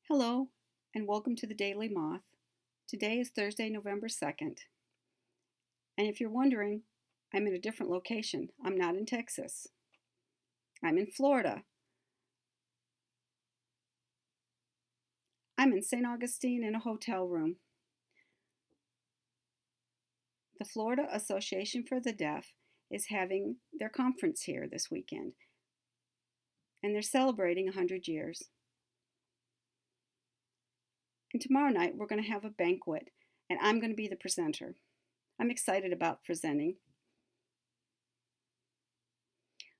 Hello, and welcome to the Daily Moth. Today is Thursday, November 2nd. And if you're wondering, I'm in a different location. I'm not in Texas. I'm in Florida. I'm in St. Augustine in a hotel room. The Florida Association for the Deaf is having their conference here this weekend, and they're celebrating 100 years. And tomorrow night, we're going to have a banquet, and I'm going to be the presenter. I'm excited about presenting.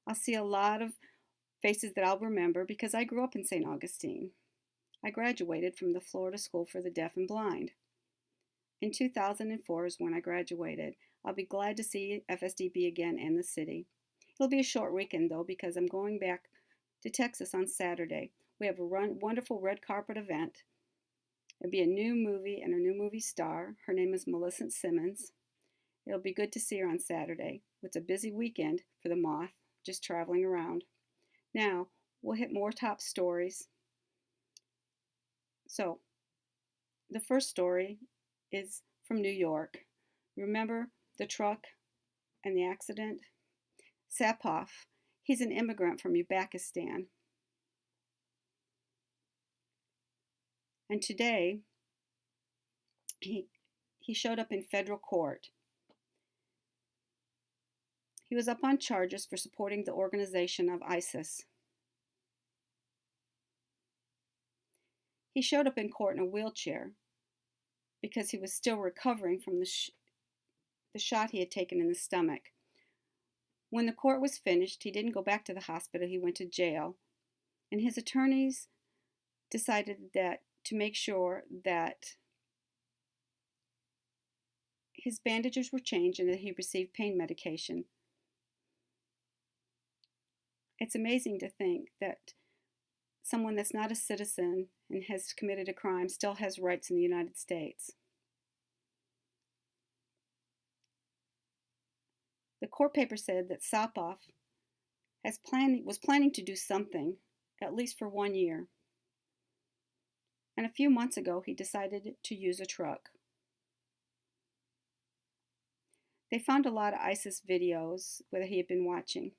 I'll see a lot of faces that I'll remember because I grew up in St. Augustine. I graduated from the Florida School for the Deaf and Blind. In 2004 is when I graduated. I'll be glad to see FSDB again in the city. It'll be a short weekend though because I'm going back to Texas on Saturday. We have a wonderful red carpet event. It'll be a new movie and a new movie star. Her name is Millicent Simmons. It'll be good to see her on Saturday. It's a busy weekend for the Moth, just traveling around. Now, we'll hit more top stories. So, the first story is from New York. Remember the truck and the accident? Sapov, he's an immigrant from Uzbekistan. And today, he showed up in federal court. He was up on charges for supporting the organization of ISIS. He showed up in court in a wheelchair because he was still recovering from the shot he had taken in the stomach. When the court was finished, he didn't go back to the hospital, he went to jail. And his attorneys decided that to make sure that his bandages were changed and that he received pain medication. It's amazing to think that someone that's not a citizen and has committed a crime still has rights in the United States. The court paper said that Sapov was planning to do something, at least for 1 year. And a few months ago, he decided to use a truck. They found a lot of ISIS videos that he had been watching.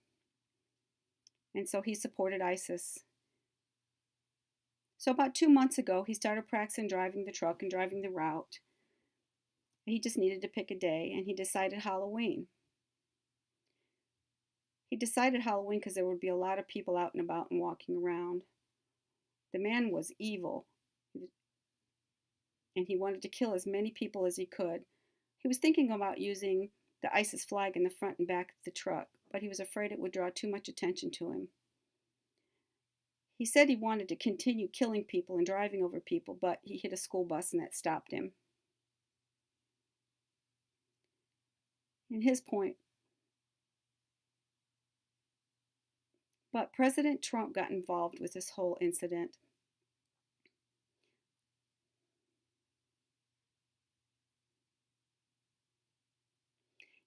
And so he supported ISIS. So about 2 months ago, he started practicing driving the truck and driving the route. He just needed to pick a day, and he decided Halloween. He decided Halloween because there would be a lot of people out and about and walking around. The man was evil, and he wanted to kill as many people as he could. He was thinking about using the ISIS flag in the front and back of the truck, but he was afraid it would draw too much attention to him. He said he wanted to continue killing people and driving over people, but he hit a school bus and that stopped him. And his point. But President Trump got involved with this whole incident.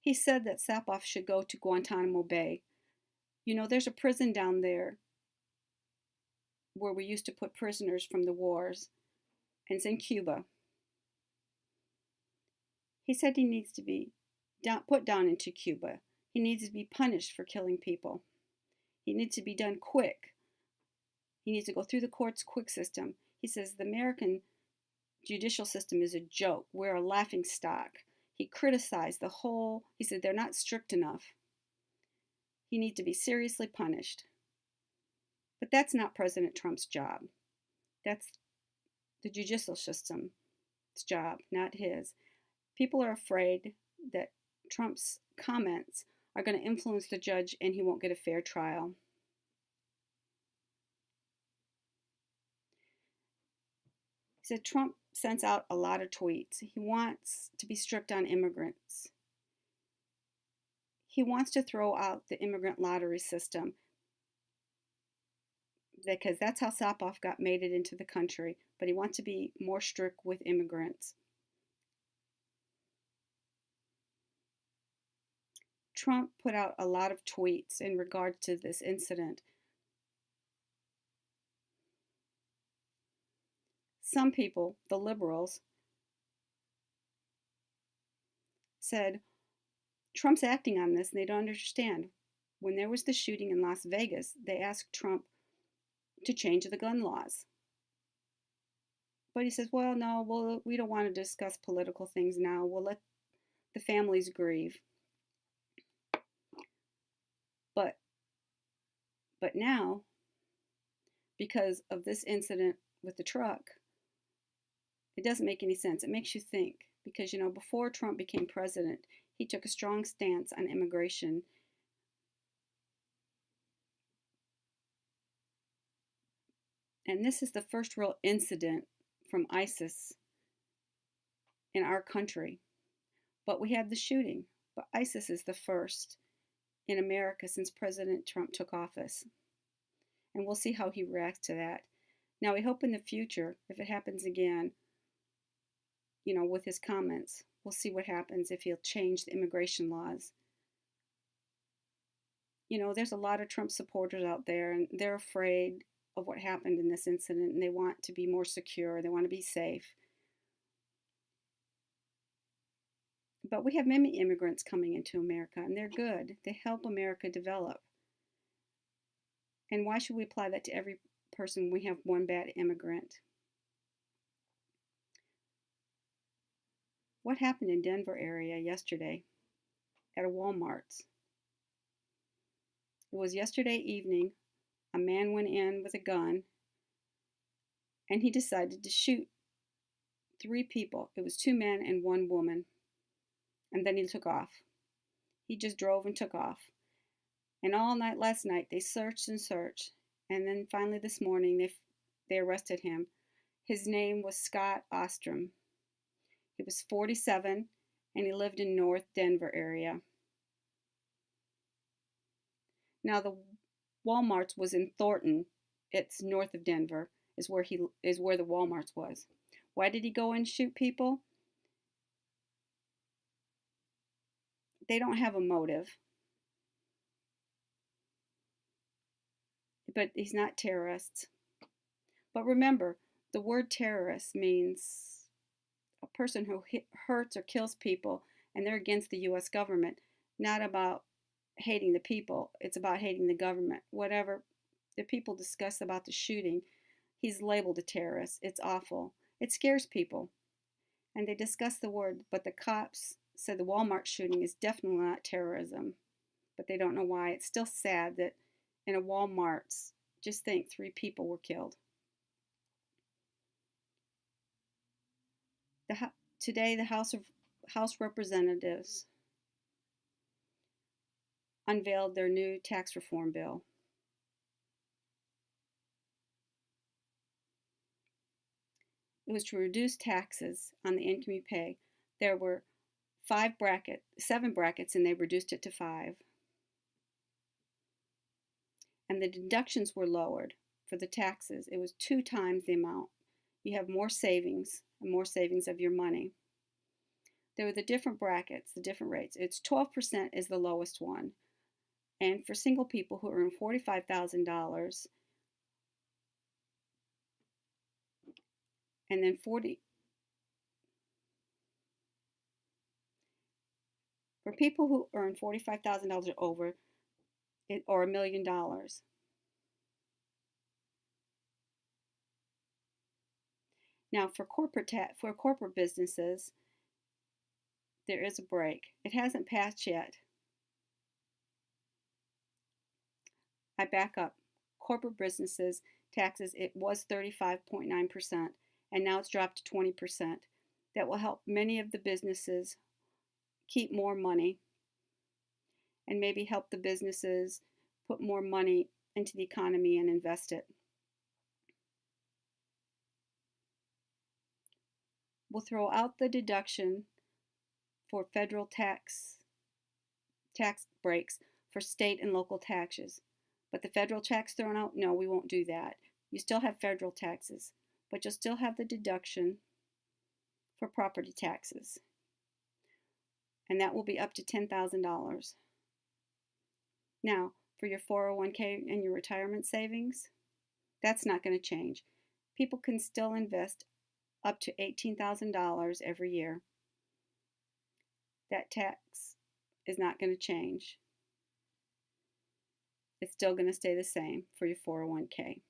He said that Sapov should go to Guantanamo Bay. You know, there's a prison down there where we used to put prisoners from the wars, and it's in Cuba. He said he needs to be put down into Cuba. He needs to be punished for killing people. He needs to be done quick. He needs to go through the courts quick system. He says the American judicial system is a joke. We're a laughing stock. He criticized he said they're not strict enough. He needs to be seriously punished. But that's not President Trump's job. That's the judicial system's job, not his. People are afraid that Trump's comments are going to influence the judge and he won't get a fair trial. He said Trump sends out a lot of tweets. He wants to be strict on immigrants. He wants to throw out the immigrant lottery system because that's how Sapov made it into the country, but he wants to be more strict with immigrants. Trump put out a lot of tweets in regard to this incident. some people, the liberals, said Trump's acting on this and they don't understand. When there was the shooting in Las Vegas, they asked Trump to change the gun laws. But he says, well, no, we don't want to discuss political things now. We'll let the families grieve. But now, because of this incident with the truck, it doesn't make any sense. It makes you think. Because, before Trump became president, he took a strong stance on immigration. And this is the first real incident from ISIS in our country. But we had the shooting. But ISIS is the first in America since President Trump took office. And we'll see how he reacts to that. Now, we hope in the future, if it happens again, with his comments, we'll see what happens if he'll change the immigration laws. There's a lot of Trump supporters out there, and they're afraid of what happened in this incident, and they want to be more secure. They want to be safe. But we have many immigrants coming into America, and they're good. They help America develop. And why should we apply that to every person? We have one bad immigrant. What happened in Denver area yesterday at a Walmart? It was yesterday evening. A man went in with a gun, and he decided to shoot 3 people. It was 2 men and 1 woman. And then he took off. He just drove and took off. And all night last night, they searched and searched. And then finally this morning, they arrested him. His name was Scott Ostrom. He was 47, and he lived in North Denver area. Now, the Walmart's was in Thornton. It's north of Denver, is where the Walmart's was. Why did he go and shoot people? They don't have a motive. But he's not terrorists. But remember, the word terrorist means a person who hurts or kills people, and they're against the U.S. government, not about hating the people. It's about hating the government. Whatever the people discuss about the shooting, he's labeled a terrorist. It's awful. It scares people. And they discuss the word, but the cops said the Walmart shooting is definitely not terrorism. But they don't know why. It's still sad that in a Walmart's, just think 3 people were killed. Today, the House Representatives unveiled their new tax reform bill. It was to reduce taxes on the income you pay. There were 7 brackets, and they reduced it to 5. And the deductions were lowered for the taxes. It was 2 times the amount. You have more savings and more savings of your money. There were the different brackets, the different rates. It's 12% is the lowest one. And for single people who earn $45,000, and then for people who earn $45,000 or over, or $1 million. Now, for corporate businesses, there is a break. It hasn't passed yet. I back up. Corporate businesses taxes, it was 35.9%, and now it's dropped to 20%. That will help many of the businesses keep more money, and maybe help the businesses put more money into the economy and invest it. We'll throw out the deduction for federal tax breaks for state and local taxes. But the federal tax thrown out, no, we won't do that. You still have federal taxes, but you'll still have the deduction for property taxes. And that will be up to $10,000. Now, for your 401k and your retirement savings, that's not going to change. People can still invest up to $18,000 every year. That tax is not going to change. It's still going to stay the same for your 401k.